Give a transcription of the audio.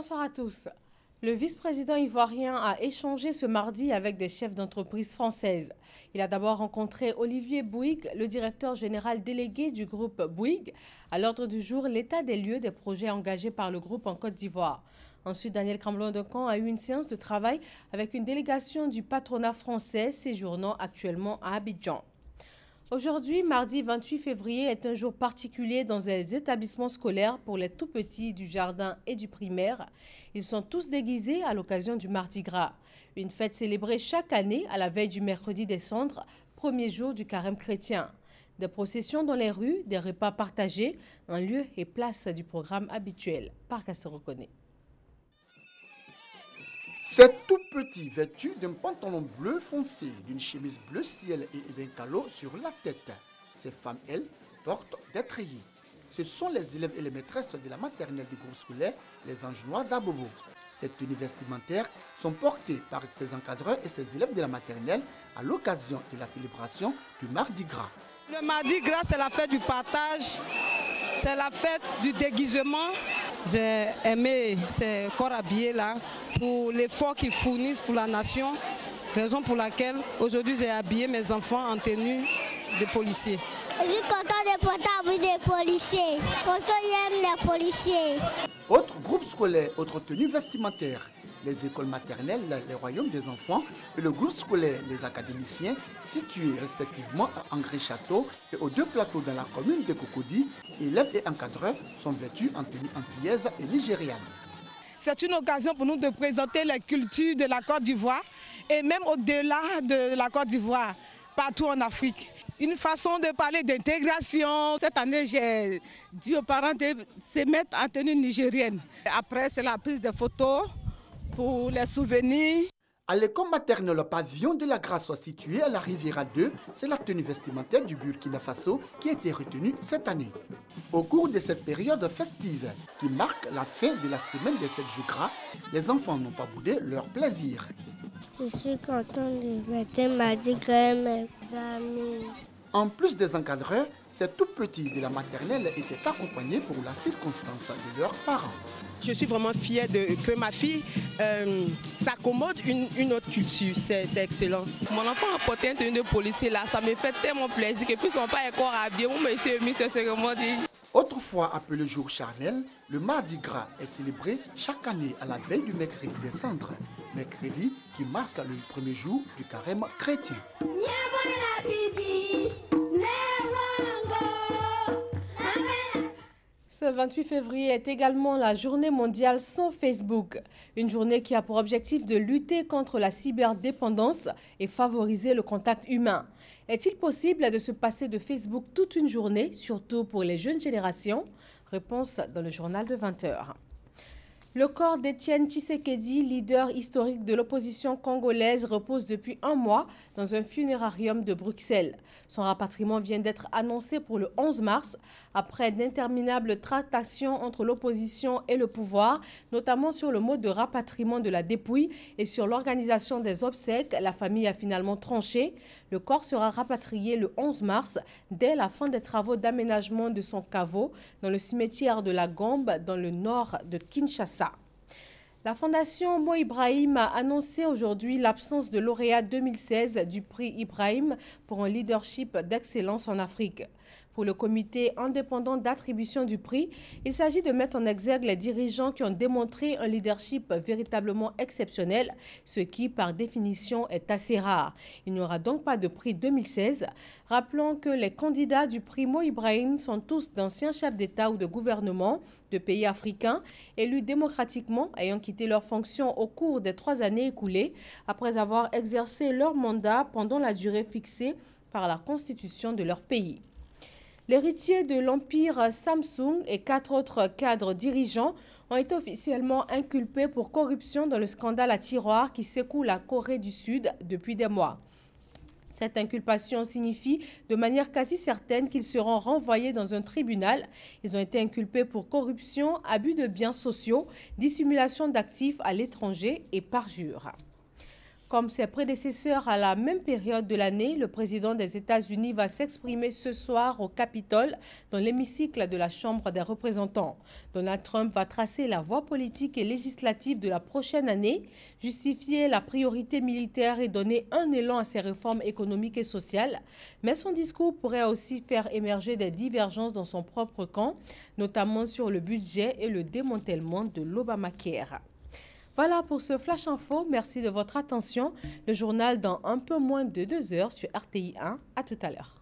Bonsoir à tous. Le vice-président ivoirien a échangé ce mardi avec des chefs d'entreprise françaises. Il a d'abord rencontré Olivier Bouygues, le directeur général délégué du groupe Bouygues. À l'ordre du jour, l'état des lieux des projets engagés par le groupe en Côte d'Ivoire. Ensuite, Daniel Camblon-Decamp a eu une séance de travail avec une délégation du patronat français séjournant actuellement à Abidjan. Aujourd'hui, mardi 28 février, est un jour particulier dans les établissements scolaires pour les tout-petits du jardin et du primaire. Ils sont tous déguisés à l'occasion du Mardi Gras, une fête célébrée chaque année à la veille du mercredi des Cendres, premier jour du carême chrétien. Des processions dans les rues, des repas partagés, un lieu et place du programme habituel. Parc se reconnaît. C'est tout petit, vêtu d'un pantalon bleu foncé, d'une chemise bleu ciel et d'un calot sur la tête. Ces femmes, elles, portent des treillis. Ce sont les élèves et les maîtresses de la maternelle du groupe scolaire Les Angenois d'Abobo. Ces tenues vestimentaires sont portées par ses encadreurs et ses élèves de la maternelle à l'occasion de la célébration du Mardi Gras. Le Mardi Gras, c'est la fête du partage, c'est la fête du déguisement. J'ai aimé ces corps habillés là pour l'effort qu'ils fournissent pour la nation, raison pour laquelle aujourd'hui j'ai habillé mes enfants en tenue de policiers. Je suis content de porter habit des policiers, parce que j'aime les policiers. Autre groupe scolaire, autre tenue vestimentaire. Les écoles maternelles, les royaumes des enfants et le groupe scolaire, les académiciens, situés respectivement à Angré-Château et aux deux plateaux dans la commune de Cocody, élèves et encadreurs sont vêtus en tenue antillaise et nigériane. C'est une occasion pour nous de présenter la culture de la Côte d'Ivoire et même au-delà de la Côte d'Ivoire, partout en Afrique. Une façon de parler d'intégration. Cette année, j'ai dit aux parents de se mettre en tenue nigérienne. Après, c'est la prise de photos pour les souvenirs. À l'école maternelle Pavillon de la Grâce située à la Riviera 2, c'est la tenue vestimentaire du Burkina Faso qui a été retenue cette année. Au cours de cette période festive qui marque la fin de la semaine des 7 jours gras, les enfants n'ont pas boudé leur plaisir. Je suis content de fêter Mardi Gras mes amis. En plus des encadreurs, ces tout petits de la maternelle étaient accompagnés pour la circonstance de leurs parents. Je suis vraiment fière que ma fille s'accommode une autre culture, c'est excellent. Mon enfant a porté un tenue de policier là, ça me fait tellement plaisir que puis son père est encore habillé, mon monsieur mis c'est vraiment dit. Autrefois appelé jour charnel, le Mardi Gras est célébré chaque année à la veille du mercredi des Cendres, mercredi qui marque le premier jour du carême chrétien. Ce 28 février est également la journée mondiale sans Facebook. Une journée qui a pour objectif de lutter contre la cyberdépendance et favoriser le contact humain. Est-il possible de se passer de Facebook toute une journée, surtout pour les jeunes générations? Réponse dans le journal de 20h. Le corps d'Étienne Tshisekedi, leader historique de l'opposition congolaise, repose depuis un mois dans un funérarium de Bruxelles. Son rapatriement vient d'être annoncé pour le 11 mars, après d'interminables tractations entre l'opposition et le pouvoir, notamment sur le mode de rapatriement de la dépouille et sur l'organisation des obsèques. La famille a finalement tranché. Le corps sera rapatrié le 11 mars, dès la fin des travaux d'aménagement de son caveau, dans le cimetière de la Gombe, dans le nord de Kinshasa. La Fondation Mo Ibrahim a annoncé aujourd'hui l'absence de lauréat 2016 du prix Ibrahim pour un leadership d'excellence en Afrique. Pour le comité indépendant d'attribution du prix, il s'agit de mettre en exergue les dirigeants qui ont démontré un leadership véritablement exceptionnel, ce qui, par définition, est assez rare. Il n'y aura donc pas de prix 2016. Rappelons que les candidats du prix Mo Ibrahim sont tous d'anciens chefs d'État ou de gouvernement de pays africains, élus démocratiquement, ayant quitté leurs fonctions au cours des 3 années écoulées, après avoir exercé leur mandat pendant la durée fixée par la constitution de leur pays. L'héritier de l'Empire Samsung et 4 autres cadres dirigeants ont été officiellement inculpés pour corruption dans le scandale à tiroirs qui secoue la Corée du Sud depuis des mois. Cette inculpation signifie de manière quasi certaine qu'ils seront renvoyés dans un tribunal. Ils ont été inculpés pour corruption, abus de biens sociaux, dissimulation d'actifs à l'étranger et parjure. Comme ses prédécesseurs à la même période de l'année, le président des États-Unis va s'exprimer ce soir au Capitole, dans l'hémicycle de la Chambre des représentants. Donald Trump va tracer la voie politique et législative de la prochaine année, justifier la priorité militaire et donner un élan à ses réformes économiques et sociales. Mais son discours pourrait aussi faire émerger des divergences dans son propre camp, notamment sur le budget et le démantèlement de l'Obamacare. Voilà pour ce Flash Info. Merci de votre attention. Le journal dans un peu moins de 2 heures sur RTI 1. À tout à l'heure.